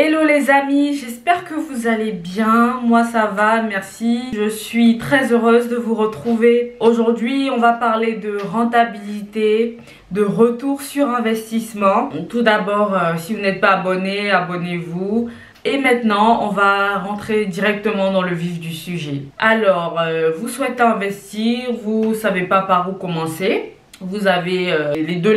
Hello les amis, j'espère que vous allez bien. Moi ça va, merci. Je suis très heureuse de vous retrouver. Aujourd'hui, on va parler de rentabilité, de retour sur investissement. Tout d'abord, si vous n'êtes pas abonné, abonnez-vous. Et maintenant, on va rentrer directement dans le vif du sujet. Alors, vous souhaitez investir, vous ne savez pas par où commencer. Vous avez de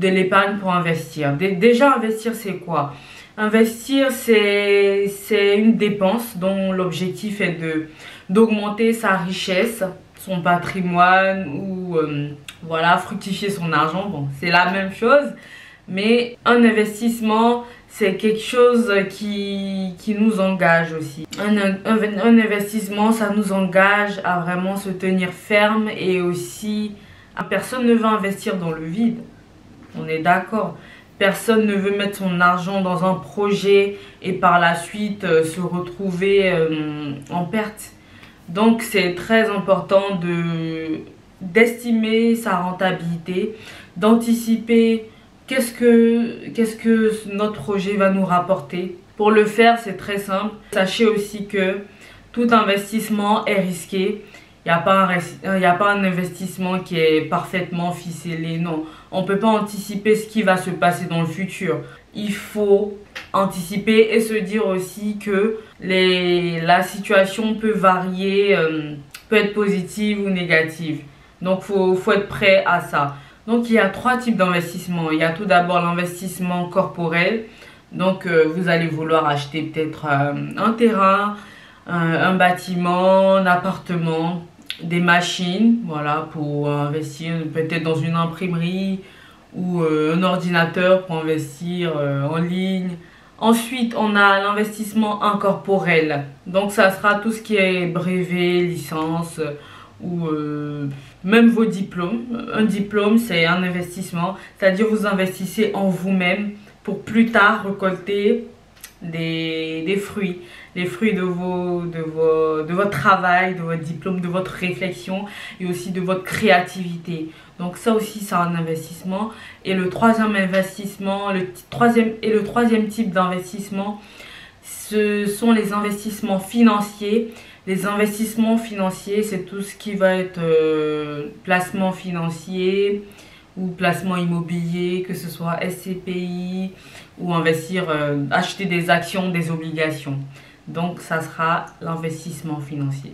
l'épargne pour investir. Déjà, investir, c'est quoi? Investir, c'est une dépense dont l'objectif est d'augmenter sa richesse, son patrimoine ou voilà, fructifier son argent. Bon, c'est la même chose, mais un investissement, c'est quelque chose qui nous engage aussi. Un investissement, ça nous engage à vraiment se tenir ferme et aussi, personne ne veut investir dans le vide. On est d'accord. Personne ne veut mettre son argent dans un projet et par la suite se retrouver en perte. Donc c'est très important d'estimer sa rentabilité, d'anticiper qu'est-ce que notre projet va nous rapporter. Pour le faire, c'est très simple. Sachez aussi que tout investissement est risqué. Il n'y a pas un investissement qui est parfaitement ficelé, non. On ne peut pas anticiper ce qui va se passer dans le futur. Il faut anticiper et se dire aussi que la situation peut varier, peut être positive ou négative. Donc, faut être prêt à ça. Donc, il y a 3 types d'investissements. Il y a tout d'abord l'investissement corporel. Donc, vous allez vouloir acheter peut-être un terrain, un bâtiment, un appartement, des machines, voilà, pour investir peut-être dans une imprimerie ou un ordinateur pour investir en ligne. Ensuite, on a l'investissement incorporel. Donc, ça sera tout ce qui est brevet, licence ou même vos diplômes. Un diplôme, c'est un investissement, c'est-à-dire vous investissez en vous-même pour plus tard récolter des fruits. Les fruits de votre travail, de votre diplôme, de votre réflexion et aussi de votre créativité. Donc ça aussi, c'est un investissement. Et le troisième investissement, le troisième type d'investissement, ce sont les investissements financiers. Les investissements financiers, c'est tout ce qui va être placement financier ou placement immobilier, que ce soit SCPI ou investir, acheter des actions, des obligations. Donc, ça sera l'investissement financier.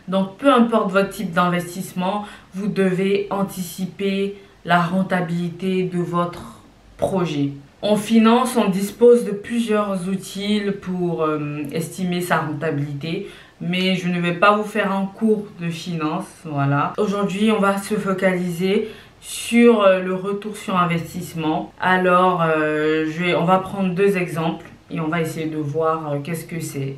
Donc, peu importe votre type d'investissement, vous devez anticiper la rentabilité de votre projet. En finance, on dispose de plusieurs outils pour estimer sa rentabilité. Mais je ne vais pas vous faire un cours de finance. Voilà. Aujourd'hui, on va se focaliser sur le retour sur investissement. Alors, on va prendre 2 exemples. Et on va essayer de voir qu'est-ce que c'est.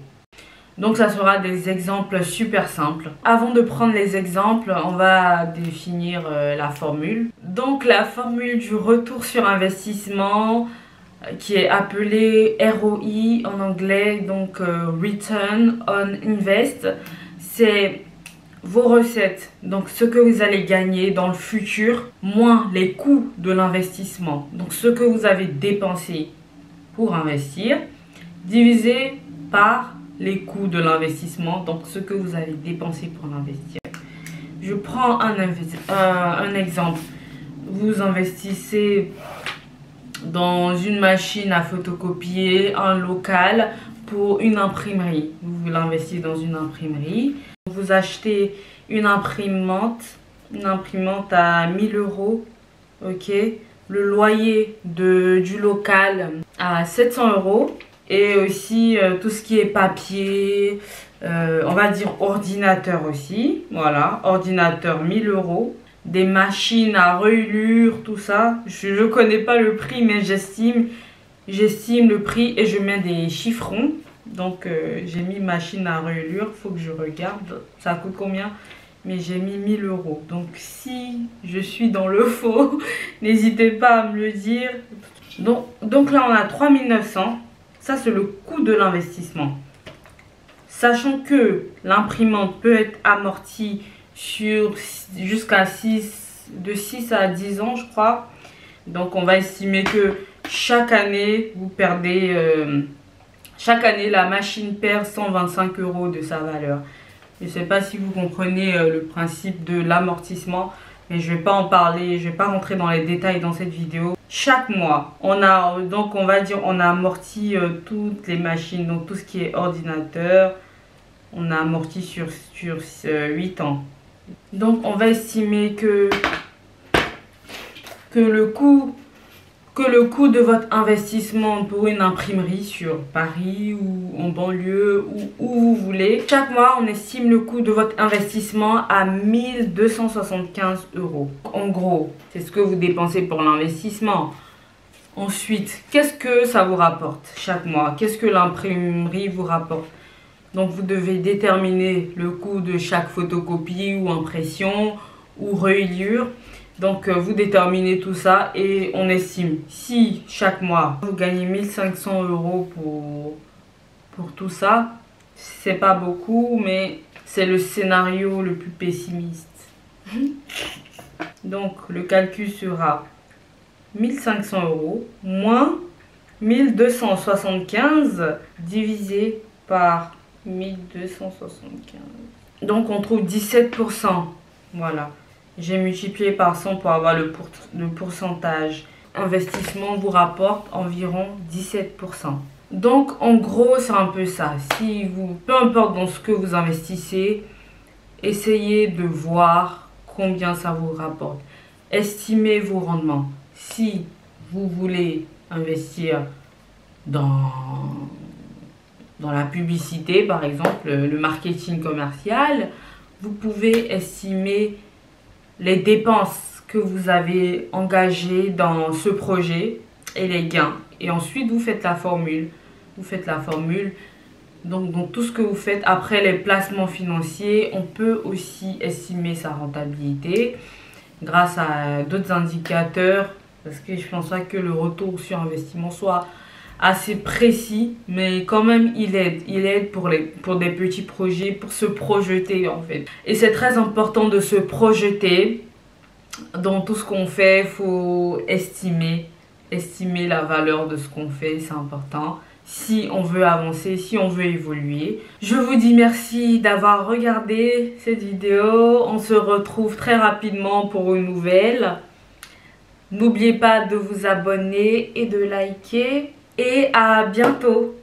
Donc ça sera des exemples super simples. Avant de prendre les exemples, on va définir la formule. Donc la formule du retour sur investissement qui est appelée ROI en anglais, donc Return on Invest, c'est vos recettes, donc ce que vous allez gagner dans le futur, moins les coûts de l'investissement. Donc ce que vous avez dépensé pour investir, divisé par les coûts de l'investissement, donc ce que vous avez dépensé pour l'investir. Je prends un exemple. Vous investissez dans une machine à photocopier, un local pour une imprimerie. Vous l'investissez dans une imprimerie. Vous achetez une imprimante à 1000 €, ok. Le loyer du local à 700 € et aussi tout ce qui est papier, on va dire ordinateur aussi, voilà, ordinateur 1000 €, des machines à reliure, tout ça. Je ne connais pas le prix, mais j'estime le prix et je mets des chiffrons. Donc j'ai mis machine à reliure, faut que je regarde, ça coûte combien? Mais j'ai mis 1000 €. Donc si je suis dans le faux, n'hésitez pas à me le dire. Donc là on a 3900. Ça c'est le coût de l'investissement. Sachant que l'imprimante peut être amortie sur jusqu'à 6 à 10 ans je crois. Donc on va estimer que chaque année, vous perdez... chaque année, la machine perd 125 € de sa valeur. Je ne sais pas si vous comprenez le principe de l'amortissement, mais je ne vais pas en parler, je ne vais pas rentrer dans les détails dans cette vidéo. Chaque mois, on a amorti toutes les machines, donc tout ce qui est ordinateur, on a amorti sur 8 ans. Donc on va estimer que le coût de votre investissement pour une imprimerie sur Paris ou en banlieue ou où vous voulez, chaque mois on estime le coût de votre investissement à 1275 €. En gros, c'est ce que vous dépensez pour l'investissement. Ensuite, qu'est-ce que ça vous rapporte chaque mois? Qu'est-ce que l'imprimerie vous rapporte? Donc vous devez déterminer le coût de chaque photocopie ou impression ou reliure. Donc vous déterminez tout ça et on estime si chaque mois vous gagnez 1500 € pour tout ça, c'est pas beaucoup, mais c'est le scénario le plus pessimiste. Donc le calcul sera 1500 € moins 1275 divisé par 1275. Donc on trouve 17%. Voilà. J'ai multiplié par 100 pour avoir le pourcentage. Investissement vous rapporte environ 17%. Donc en gros c'est un peu ça. Peu importe dans ce que vous investissez, essayez de voir combien ça vous rapporte. Estimez vos rendements. Si vous voulez investir dans la publicité par exemple, le marketing commercial, vous pouvez estimer les dépenses que vous avez engagées dans ce projet et les gains. Et ensuite, vous faites la formule. Donc, dans tout ce que vous faites, après les placements financiers, on peut aussi estimer sa rentabilité grâce à d'autres indicateurs. Parce que je ne pense pas que le retour sur investissement soit assez précis, mais quand même il aide pour des petits projets, pour se projeter en fait. Et c'est très important de se projeter dans tout ce qu'on fait. Il faut estimer la valeur de ce qu'on fait, c'est important si on veut avancer, si on veut évoluer. Je vous dis merci d'avoir regardé cette vidéo. On se retrouve très rapidement pour une nouvelle. N'oubliez pas de vous abonner et de liker. Et à bientôt!